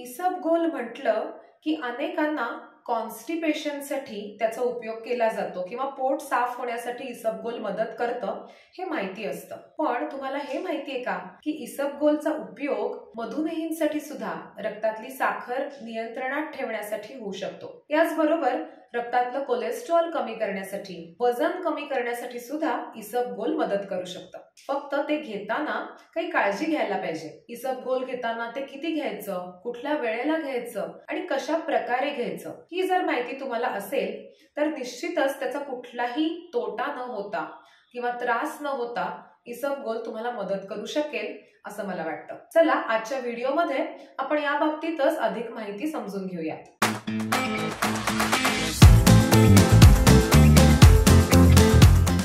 इसबगोल म्हटलं की अनेकांना कॉन्स्टिपेशनसाठी त्याचा उपयोग केला जातो किंवा पोट साफ होण्यासाठी इसबगोल मदत करतं हे माहिती असतं। पण तुम्हाला हे माहितीये का की इसबगोलचा उपयोग मधुमेहींसाठी सुद्धा रक्तातली साखर नियंत्रणात ठेवण्यासाठी होऊ शकतो। याचबरोबर रक्तातलं कोलेस्ट्रॉल कमी करण्यासाठी, वजन कमी करण्यासाठी सुद्धा इसबगोल मदत करू शकतं। फक्त ते घेताना काही काळजी घ्यायला पाहिजे। इसबगोल घेताना ते किती घ्यायचं, कुठल्या वेळेला घ्यायचं आणि कशा प्रकारे घ्यायचं, ही जर माहिती तुम्हाला असेल तर निश्चितच त्याचा कुठलाही तोटा न होता किंवा त्रास न होता इसबगोल तुम्हाला मदत करू शकेल असं मला वाटतं। चला आजच्या व्हिडिओमध्ये आपण या बाबतीतच अधिक माहिती समजून घेऊया।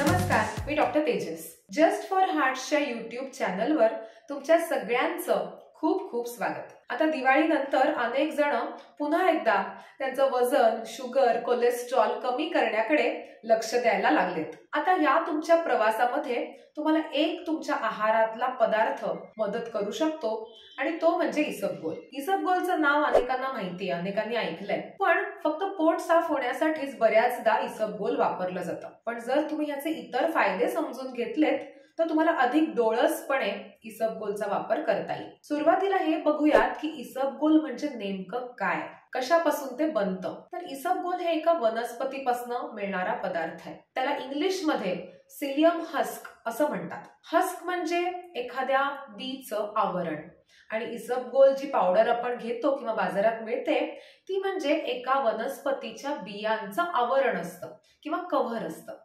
नमस्कार, मी डॉक्टर तेजस। जस्ट फॉर हार्ट्सच्या YouTube चॅनलवर तुमच्या सगळ्यांचं खूप खूप स्वागत। आता दिवाळीनंतर अनेक जण पुन्हा एकदा त्यांचं वजन, शुगर, कोलेस्ट्रॉल कमी करण्याकडे लक्ष द्यायला लागलेत। आता या तुमच्या प्रवासामध्ये तुम्हाला एक तुमच्या आहारातला पदार्थ मदत करू शकतो आणि तो म्हणजे इसबगोल। इसबगोलचं नाव अनेकांना माहिती आहे, अनेकांनी ऐकलंय, पण फक्त पोट साफ होण्यासाठीच बऱ्याचदा इसबगोल वापरलं जातं। पण जर तुम्ही याचे इतर फायदे समजून घेतलेत तर तुम्हाला अधिक डोळसपणे इसबगोलचा वापर करता येईल। सुरुवातीला हे बघूयात की इसबगोल म्हणजे नेमकं काय, कशापासून ते बनतं। तर इसबगोल हे एका वनस्पतीपासून मिळणारा पदार्थ आहे। त्याला इंग्लिशमध्ये सिलियम हस्क असं म्हणतात। हस्क म्हणजे एखाद्या बीचं आवरण आणि इसबगोल जी पावडर आपण घेतो किंवा बाजारात मिळते ती म्हणजे एका वनस्पतीच्या बियांचं आवरण असतं किंवा कव्हर असतं।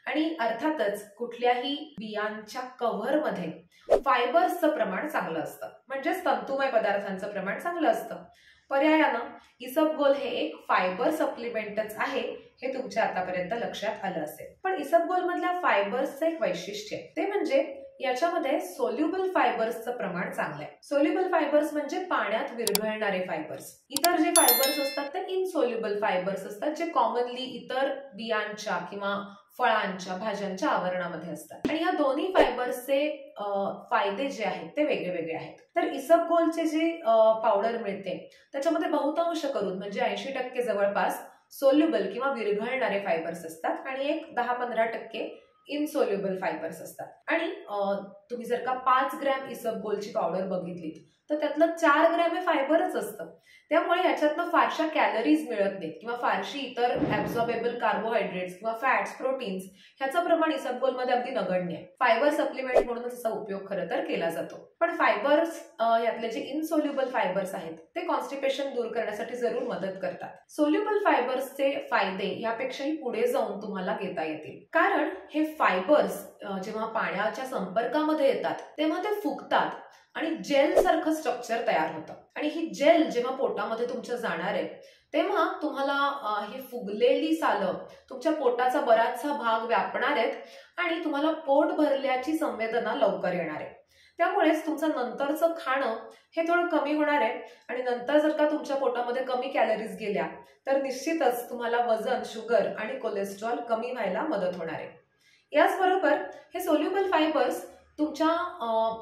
आणि अर्थातच कुठल्याही बियांच्या कव्हर मध्ये फायबर्सचं प्रमाण चांगलं असतं, म्हणजे तंतुमय पदार्थांचं प्रमाण चांगलं असतं। पर्यायानं इसबगोल हे एक फायबर सप्लिमेंटच आहे हे तुमच्या आतापर्यंत लक्षात आलं असेल। पण इसबगोल मधल्या फायबर्सचं एक वैशिष्ट्य ते म्हणजे याच्यामध्ये सोल्युबल फायबर्सचं प्रमाण चांगलं आहे। सोल्युबल फायबर्स म्हणजे पाण्यात विरघळणारे फायबर्स। इतर जे फायबर्स असतात ते इनसोल्युबल फायबर्स असतात, जे कॉमनली इतर बियांच्या किंवा फळांच्या, भाज्यांच्या आवरणामध्ये असतात। आणि या दोन्ही फायबर्सचे फायदे जे आहेत ते वेगळे वेगळे आहेत। तर इसबगोलचे जे पावडर मिळते त्याच्यामध्ये बहुतांश करून म्हणजे 80% जवळपास सोल्युबल किंवा विरघळणारे फायबर्स असतात आणि एक 10-15% इनसोल्युबल फायबर्स असतात। आणि तुम्ही जर का 5 ग्रॅम इसबगोलची पावडर बघितली तर त्यातलं 4 ग्रॅम हे फायबरच असतं। त्यामुळे याच्यातनं फारशा कॅलरीज मिळत नाहीत किंवा फारशी इतर ऍब्सॉर्बेबल कार्बोहायड्रेट्स किंवा फॅट्स, प्रोटीन्स ह्याचं प्रमाण इसबगोल मध्ये अगदी नगण्य आहे। फायबर सप्लिमेंट म्हणून त्याचा उपयोग खरं तर केला जातो। पण फायबर्स यातले जे इनसोल्युबल फायबर्स आहेत ते कॉन्स्टिपेशन दूर करण्यासाठी जरूर मदत करतात। सोल्युबल फायबर्सचे फायदे यापेक्षाही पुढे जाऊन तुम्हाला घेता येतील, कारण हे फायबर्स जेव्हा पाण्याच्या संपर्कामध्ये येतात तेव्हा ते फुगतात आणि जेल सारखं स्ट्रक्चर तयार होतं। आणि ही जेल जेव्हा पोटामध्ये तुमच्या जाणार आहे तेव्हा तुम्हाला ही फुगलेली सालं तुमच्या पोटाचा बराचसा भाग व्यापणार आहेत आणि तुम्हाला पोट भरल्याची संवेदना लवकर येणार आहे। त्यामुळेच तुमचं नंतरचं खाणं हे थोडं कमी होणार आहे आणि नंतर जर का तुमच्या पोटामध्ये कमी कॅलरीज गेल्या तर निश्चितच तुम्हाला वजन, शुगर आणि कोलेस्ट्रॉल कमी व्हायला मदत होणार आहे। याचबरोबर हे सोल्युबल फायबर्स तुमच्या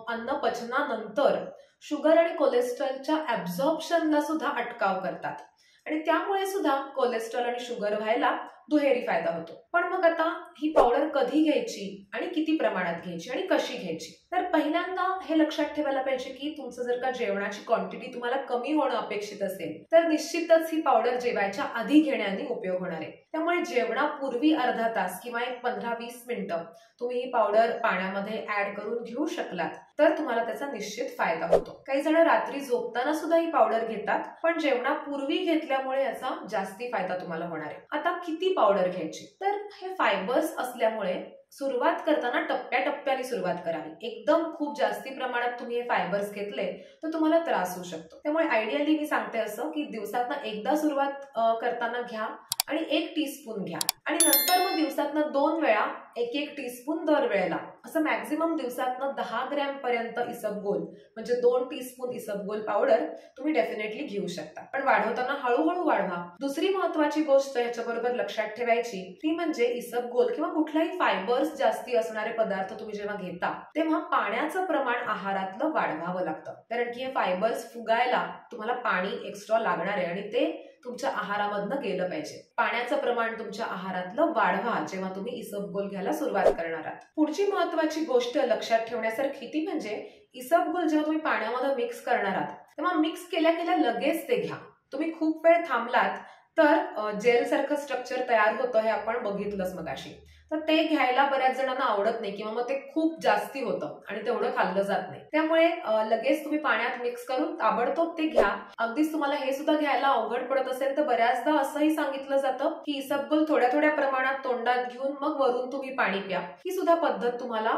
अन्न पचनानंतर शुगर आणि कोलेस्ट्रॉलच्या ऍब्झॉर्प्शनला सुद्धा अटकाव करतात आणि त्यामुळे सुद्धा कोलेस्ट्रॉल आणि शुगर व्हायला दुहेरी फायदा होतो। पण मग आता ही पावडर कधी घ्यायची आणि किती प्रमाणात घ्यायची आणि कशी घ्यायची, तर पहिल्यांदा हे लक्षात ठेवायला पाहिजे की तुमचं जर का जेवणाची क्वांटिटी तुम्हाला कमी होणं अपेक्षित असेल तर निश्चितच ही पावडर जेवायच्या आधी घेण्याने उपयोग होणार आहे। त्यामुळे जेवणापूर्वी अर्धा तास किंवा एक 15-20 मिनिटं तुम्ही ही पावडर पाण्यामध्ये ऍड करून घेऊ शकलात तर तुम्हाला त्याचा निश्चित फायदा होतो। काही जण रात्री झोपताना सुद्धा ही पावडर घेतात, पण जेवणापूर्वी घेतल्यामुळे याचा जास्ती फायदा तुम्हाला होणार आहे। आता किती पावडर घ्यायची, तर हे फायबर्स असल्यामुळे सुरुवात करताना टप्प्याटप्प्याने सुरुवात करावी। एकदम खूप जास्ती प्रमाणात तुम्ही हे फायबर्स घेतले तर तुम्हाला त्रास होऊ शकतो। त्यामुळे आयडियली मी सांगते असं की दिवसातनं एकदा सुरुवात करताना घ्या आणि 1 टीस्पून घ्या आणि नंतर मग दिवसातनं 2 वेळा 1-1 टीस्पून दर वेळेला, असं मॅक्झिमम दिवसातनं 10 ग्रॅम पर्यंत इसबगोल म्हणजे 2 टीस्पून इसबगोल पावडर तुम्ही डेफिनेटली घेऊ शकता. पण वाढवताना हळूहळू वाढवा. दुसरी महत्वाची गोष्ट याच्याबरोबर लक्षात ठेवायची ती म्हणजे इसबगोल किंवा कुठलाही फायबर्स जास्ती असणारे पदार्थ तुम्ही जेव्हा घेता तेव्हा पाण्याचं प्रमाण आहारातलं वाढवावं लागतं. कारण की हे फायबर्स फुगायला तुम्हाला पाणी एक्स्ट्रा लागणार आहे आणि ते तुमच्या आहारामधनं गेलं पाहिजे. पाण्याचं प्रमाण तुमच्या आहारातलं वाढवा जेव्हा तुम्ही इसबगोल घ्यायला सुरुवात करणार आहात. पुढची महत्वाची गोष्ट लक्षात ठेवण्यासारखी ती म्हणजे इसबगोल जेव्हा तुम्ही पाण्यामध्ये मिक्स करणार आहात तेव्हा मिक्स केल्या केल्या लगेच ते घ्या. तुम्ही खूप वेळ थांबलात तर जेल सारखं स्ट्रक्चर तयार होतं हे आपण बघितलंच मगाशी. तर ते घ्यायला बऱ्याच जणांना आवडत नाही किंवा मग ते खूप जास्ती होतं आणि तेवढं खाल्लं जात नाही. त्यामुळे लगेच तुम्ही पाण्यात मिक्स करून ताबडतोब ते घ्या. अगदीच तुम्हाला हे सुद्धा घ्यायला अवघड पडत असेल तर बऱ्याचदा असंही सांगितलं जातं की इसबगोल थोड्या थोड्या प्रमाणात तोंडात घेऊन मग वरून तुम्ही पाणी प्या. ही सुद्धा पद्धत तुम्हाला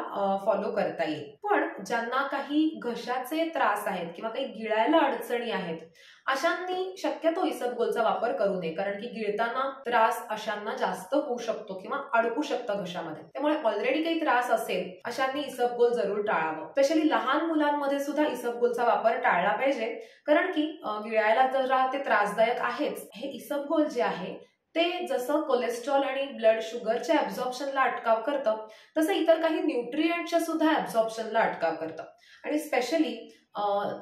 फॉलो करता येईल. पण ज्यांना काही घशाचे त्रास आहेत किंवा काही गिळायला अडचणी आहेत अशांनी शक्यतो इसबगोलचा वापर करू नये. कारण की गिळताना त्रास अशांना जास्त होऊ शकतो किंवा अडकू शकतं घशामध्ये. त्यामुळे ऑलरेडी काही त्रास असेल अशांनी इसबगोल जरूर टाळावं. स्पेशली लहान मुलांमध्ये सुद्धा इसबगोलचा वापर टाळला पाहिजे. कारण की गिळायला जरा ते त्रासदायक आहेच. हे इसबगोल जे आहे ते जसं कोलेस्ट्रॉल आणि ब्लड शुगरच्या ऍब्झॉर्प्शनला अटकाव करतं तसं इतर काही न्यूट्रिएंटच्या सुद्धा ऍब्झॉर्प्शनला अटकाव करतं. आणि स्पेशली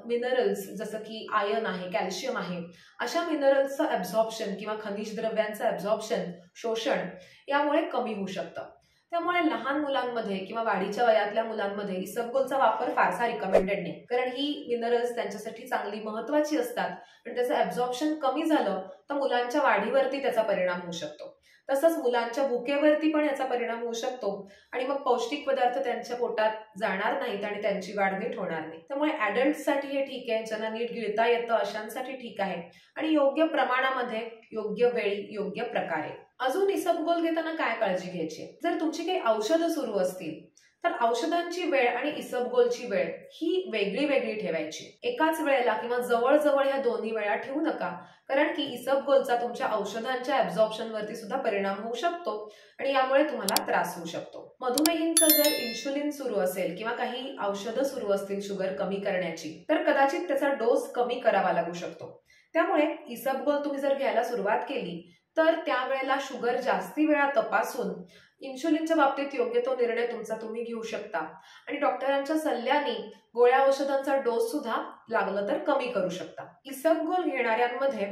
मिनरल्स जसं की आयर्न आहे, कॅल्शियम आहे, अशा मिनरल्सचं ऍब्झॉर्प्शन किंवा खनिज द्रव्यांचं ऍब्झॉर्प्शन शोषण यामुळे कमी होऊ शकतं. त्यामुळे लहान मुलांमध्ये किंवा वाढीच्या वयातल्या मुलांमध्ये इसबगोलचा वापर फारसा रिकमेंडेड नाही. कारण ही मिनरल्स त्यांच्यासाठी चांगली महत्वाची असतात आणि त्याचं ऍब्झॉर्प्शन कमी झालं तर मुलांच्या वाढीवरती त्याचा परिणाम होऊ शकतो. तसंच मुलांच्या भुकेवरती पण याचा परिणाम होऊ शकतो आणि मग पौष्टिक पदार्थ त्यांच्या पोटात जाणार नाहीत आणि त्यांची वाढ नीट होणार नाही. त्यामुळे ऍडल्टसाठी हे ठीक आहे, ज्यांना नीट गिळता येतं अशांसाठी ठीक आहे आणि योग्य प्रमाणामध्ये, योग्य वेळी, योग्य प्रकारे. अजून इसबगोल घेताना काय काळजी घ्यायची? जर तुमची काही औषधं सुरू असतील तर औषधांची वेळ आणि इसबगोलची वेळ ही वेगळी वेगळी ठेवायची. एकाच वेळेला किंवा जवळजवळ ह्या दोन्ही वेळा ठेवू नका. कारण की इसबगोलचा तुमच्या औषधांच्या ऍब्झॉर्प्शन वरती सुद्धा परिणाम होऊ शकतो आणि यामुळे तुम्हाला त्रास होऊ शकतो. मधुमेहींचं जर इन्शुलिन सुरू असेल किंवा काही औषधं सुरू असतील शुगर कमी करण्याची तर कदाचित त्याचा डोस कमी करावा लागू शकतो. त्यामुळे इसबगोल तुम्ही जर घ्यायला सुरुवात केली तर त्यावेळेला शुगर जास्ती वेळा तपासून इन्शुलिनच्या बाबतीत योग्य तो निर्णय तुमचा तुम्ही घेऊ शकता आणि डॉक्टरांच्या सल्ल्याने गोळ्या औषधांचा डोस सुद्धा लागलं तर कमी करू शकता. इसबगोल घेणाऱ्यांमध्ये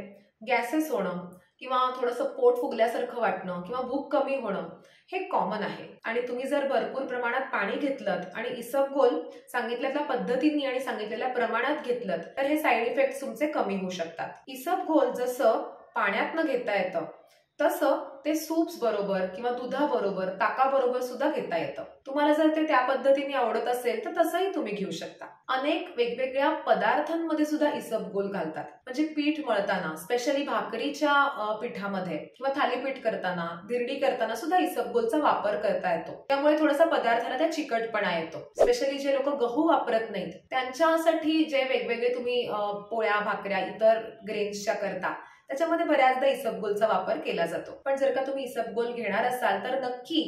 गॅसेस होणं किंवा थोडंसं पोट फुगल्यासारखं वाटणं किंवा भूक कमी होणं हे कॉमन आहे आणि तुम्ही जर भरपूर प्रमाणात पाणी घेतलं आणि इसबगोल सांगितलेल्या पद्धतीने आणि सांगितलेल्या प्रमाणात घेतलं तर हे साईड इफेक्ट तुमचे कमी होऊ शकतात. इसबगोल जसं पाण्यातनं घेता येतं तसं ते सूप्स बरोबर किंवा दुधाबरोबर, ताकाबरोबर सुद्धा घेता येतं. तुम्हाला जर ते त्या पद्धतीने आवडत असेल तर तसंही तुम्ही घेऊ शकता. अनेक वेगवेगळ्या पदार्थांमध्ये सुद्धा इसबगोल घालतात. म्हणजे पीठ मळताना, स्पेशली भाकरीच्या पिठामध्ये किंवा थालीपीठ करताना, धिरडी करताना सुद्धा इसबगोलचा वापर करता येतो. त्यामुळे थोडासा पदार्थाला त्या चिकटपणा येतो. स्पेशली जे लोक गहू वापरत नाहीत त्यांच्यासाठी जे वेगवेगळे तुम्ही पोळ्या, भाकऱ्या इतर ग्रेन्सच्या करता त्याच्यामध्ये बऱ्याचदा इसबगोलचा वापर केला जातो. पण जर का तुम्ही इसबगोल घेणार असाल तर नक्की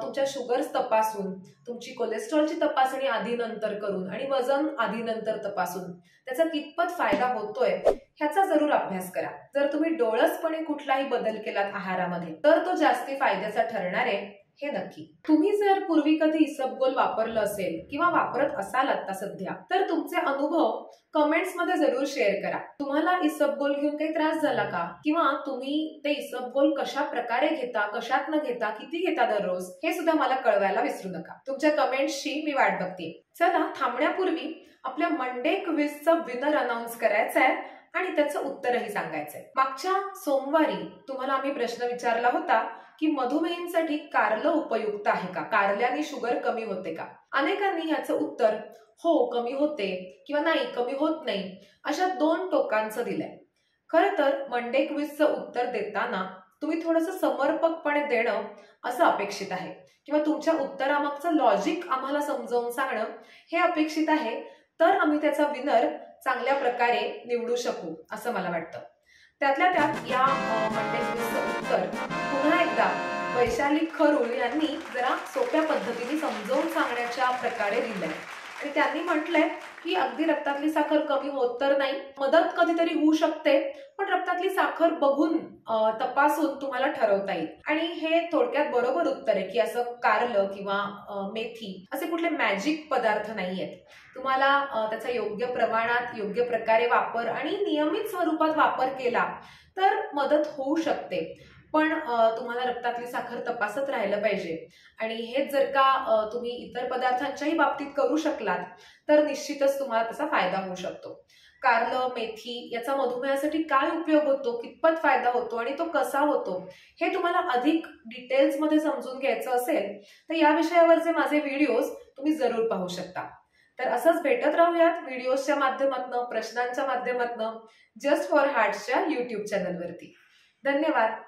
तुमच्या शुगर्स तपासून, तुमची कोलेस्ट्रॉलची तपासणी आधी नंतर करून आणि वजन आधी नंतर तपासून त्याचा कितपत फायदा होतोय ह्याचा जरूर अभ्यास करा. जर तुम्ही डोळसपणे कुठलाही बदल केलात आहारामध्ये तर तो जास्ती फायद्याचा ठरणार आहे हे नक्की. तुम्ही जर पूर्वी कधी इसबगोल वापरलं असेल किंवा वापरत असाल आता सध्या तर तुमचे अनुभव कमेंट्स मध्ये जरूर शेअर करा. तुम्हाला इसबगोल घेऊन काही त्रास झाला का किंवा तुम्ही ते इसबगोल कशा प्रकारे घेता, कशात न घेता, किती घेता दररोज हे सुद्धा मला कळवायला विसरू नका. तुमच्या कमेंट्सची मी वाट बघते. चला थांबण्यापूर्वी आपल्या मंडे क्विजचं विनर अनाउन्स करायचं आहे आणि त्याचं उत्तरही सांगायचंय. मागच्या सोमवारी तुम्हाला आम्ही प्रश्न विचारला होता की मधुमेहींसाठी कारलं उपयुक्त आहे का, कारल्याने शुगर कमी होते का? अनेकांनी याचं उत्तर हो कमी होते किंवा नाही कमी होत नाही अशा 2 टोकांचं दिलंय. खरं तर मंडे क्विजचं उत्तर देताना तुम्ही थोडंसं समर्पकपणे देणं असं अपेक्षित आहे किंवा तुमच्या उत्तरामागचं लॉजिक आम्हाला समजावून सांगणं हे अपेक्षित आहे. तर आम्ही त्याचा विनर चांगल्या प्रकारे निवडू शकू असं मला वाटतं. त्यातल्या त्यात या मंडे क्विजचं उत्तर पुन्हा एकदा वैशाली खरुळ यांनी जरा सोप्या पद्धतीने समजावून सांगण्याच्या प्रकारे लिहिलंय आणि त्यांनी म्हटलंय की अगदी रक्तातली साखर कमी होत तर नाही, मदत कधीतरी होऊ शकते, पण रक्तातली साखर बघून तपासून तुम्हाला ठरवता येईल. आणि हे थोडक्यात बरोबर उत्तर आहे की असं कारलं किंवा मेथी असे कुठले मॅजिक पदार्थ नाहीयेत. तुम्हाला त्याचा योग्य प्रमाणात योग्य प्रकारे वापर आणि नियमित स्वरूपात वापर केला तर मदत होऊ शकते. पण तुम्हाला रक्तातली साखर तपासत राहिलं पाहिजे. आणि हेच जर का तुम्ही इतर पदार्थांच्याही बाबतीत करू शकलात तर निश्चितच तुम्हाला त्याचा फायदा होऊ शकतो. कारलं, मेथी याचा मधुमेहासाठी काय उपयोग होतो, कितपत फायदा होतो आणि तो कसा होतो हे तुम्हाला अधिक डिटेल्समध्ये समजून घ्यायचं असेल तर या विषयावरचे माझे व्हिडिओज तुम्ही जरूर पाहू शकता. तर असंच भेटत राहूयात व्हिडिओजच्या माध्यमातून, प्रश्नांच्या माध्यमातून जस्ट फॉर हार्ट्सच्या YouTube चॅनलवरती. धन्यवाद.